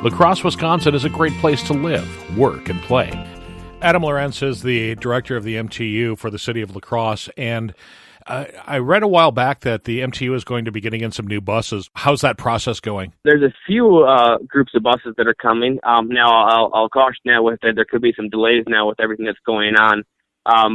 La Crosse, Wisconsin is a great place to live, work, and play. Adam Lorenz is the director of the MTU for the city of La Crosse, and I read a while back that the MTU is going to be getting in some new buses. How's that process going? There's a few groups of buses that are coming. Now, I'll caution that with that there could be some delays now with everything that's going on.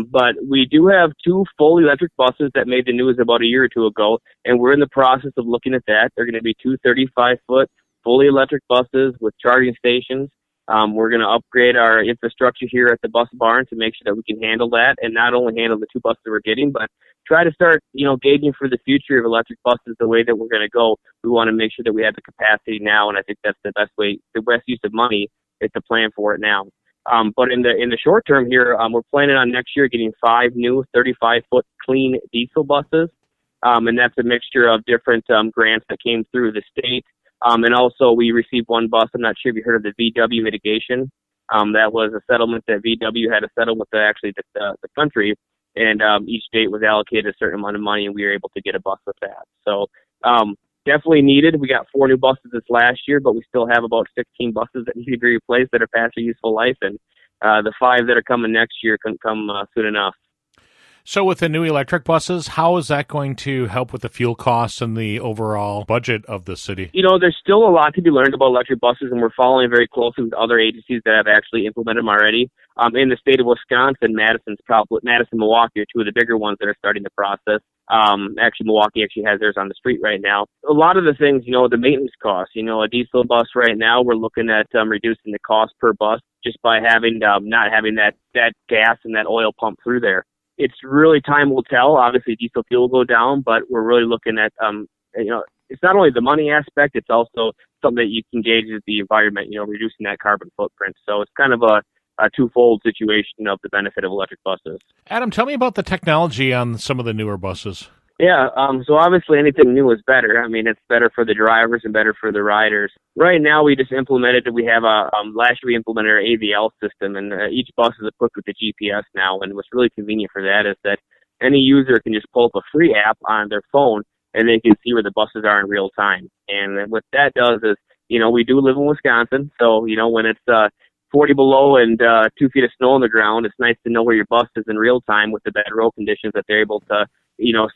But we do have 2 fully electric buses that made the news about a year or 2 ago, and we're in the process of looking at that. They're going to be 2 35-foot fully electric buses with charging stations. We're going to upgrade our infrastructure here at the bus barn to make sure that we can handle that, and not only handle the 2 buses we're getting, but try to start, gauging for the future of electric buses the way that we're going to go. We want to make sure that we have the capacity now, and I think that's the best use of money is to plan for it now. But in the short term here, we're planning on next year getting 5 new 35-foot clean diesel buses, and that's a mixture of different grants that came through the state. And also we received 1 bus. I'm not sure if you heard of the VW mitigation. That was a settlement that VW had to settle with the country, and each state was allocated a certain amount of money, and we were able to get a bus with that. So definitely needed. We got 4 new buses this last year, but we still have about 16 buses that need to be replaced that are past their useful life, and the 5 that are coming next year can come soon enough. So with the new electric buses, how is that going to help with the fuel costs and the overall budget of the city? There's still a lot to be learned about electric buses, and we're following very closely with other agencies that have actually implemented them already. In the state of Wisconsin, Madison, Milwaukee are 2 of the bigger ones that are starting the process. Milwaukee has theirs on the street right now. A lot of the things, the maintenance costs, a diesel bus right now, we're looking at reducing the cost per bus just by having not having that gas and that oil pump through there. It's really time will tell. Obviously, diesel fuel will go down, but we're really looking at, it's not only the money aspect, it's also something that you can gauge as the environment, reducing that carbon footprint. So it's kind of a twofold situation of the benefit of electric buses. Adam, tell me about the technology on some of the newer buses. Yeah, so obviously anything new is better. I mean, it's better for the drivers and better for the riders. Right now, we just implemented, last year we implemented our AVL system, and each bus is equipped with the GPS now, and what's really convenient for that is that any user can just pull up a free app on their phone, and they can see where the buses are in real time. And what that does is, we do live in Wisconsin, so, when it's 40 below and 2 feet of snow on the ground, it's nice to know where your bus is in real time with the bad road conditions that they're able to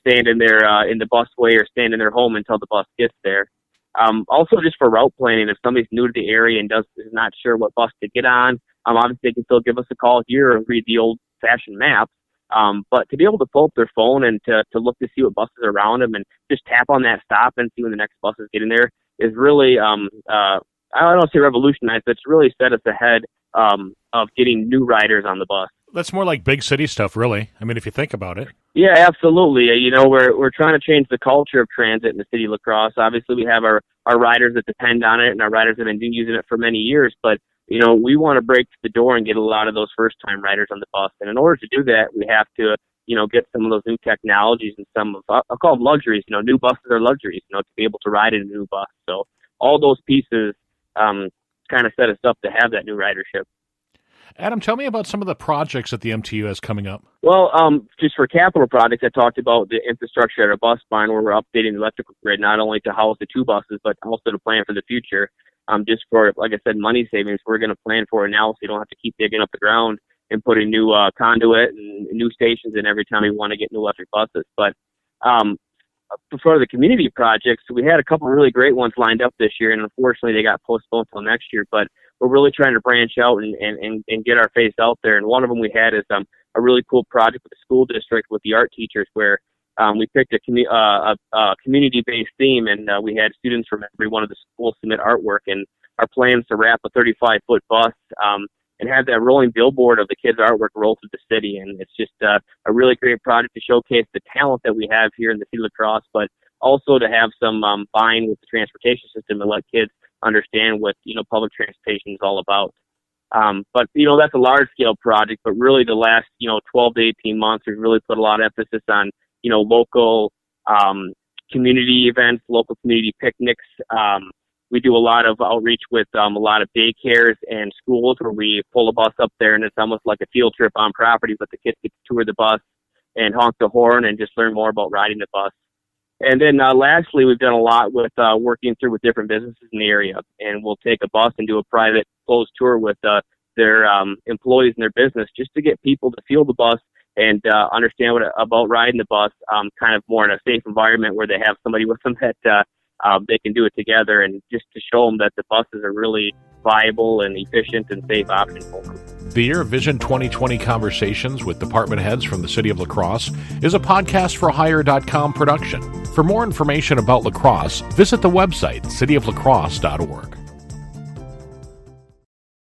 stand in their in the busway or stand in their home until the bus gets there. Also, just for route planning, if somebody's new to the area and is not sure what bus to get on, obviously they can still give us a call here and read the old-fashioned maps. But to be able to pull up their phone and to look to see what buses are around them and just tap on that stop and see when the next bus is getting there is really, I don't say revolutionize, but it's really set us ahead of getting new riders on the bus. That's more like big city stuff, really. I mean, if you think about it. Yeah, absolutely. We're trying to change the culture of transit in the city of La Crosse. Obviously, we have our riders that depend on it, and our riders have been using it for many years. But, we want to break the door and get a lot of those first-time riders on the bus. And in order to do that, we have to, get some of those new technologies and some of, I'll call them luxuries. New buses are luxuries, to be able to ride in a new bus. So all those pieces kind of set us up to have that new ridership. Adam, tell me about some of the projects that the MTU has coming up. Well, just for capital projects, I talked about the infrastructure at our bus barn where we're updating the electrical grid, not only to house the 2 buses, but also to plan for the future. Just for, like I said, money savings, we're going to plan for it now so you don't have to keep digging up the ground and putting new conduit and new stations in every time we want to get new electric buses. But for the community projects, we had a couple of really great ones lined up this year, and unfortunately they got postponed until next year. But we're really trying to branch out and get our face out there. And one of them we had is a really cool project with the school district with the art teachers where we picked a community-based theme, and we had students from every one of the schools submit artwork. And our plans to wrap a 35-foot bus and have that rolling billboard of the kids' artwork roll through the city. And it's just a really great project to showcase the talent that we have here in the city of La Crosse, but also to have some buy-in with the transportation system and let kids understand what, public transportation is all about. But that's a large-scale project, but really the last, 12 to 18 months, we've really put a lot of emphasis on, local community events, local community picnics. We do a lot of outreach with a lot of daycares and schools where we pull a bus up there, and it's almost like a field trip on property, but the kids get to tour the bus and honk the horn and just learn more about riding the bus. And then lastly, we've done a lot with working through with different businesses in the area, and we'll take a bus and do a private closed tour with their employees in their business, just to get people to feel the bus and understand about riding the bus, kind of more in a safe environment where they have somebody with them that they can do it together, and just to show them that the buses are really viable and efficient and safe option for them. The Year of Vision 2020 Conversations with Department Heads from the City of La Crosse is a podcastforhire.com production. For more information about La Crosse, visit the website cityoflacrosse.org.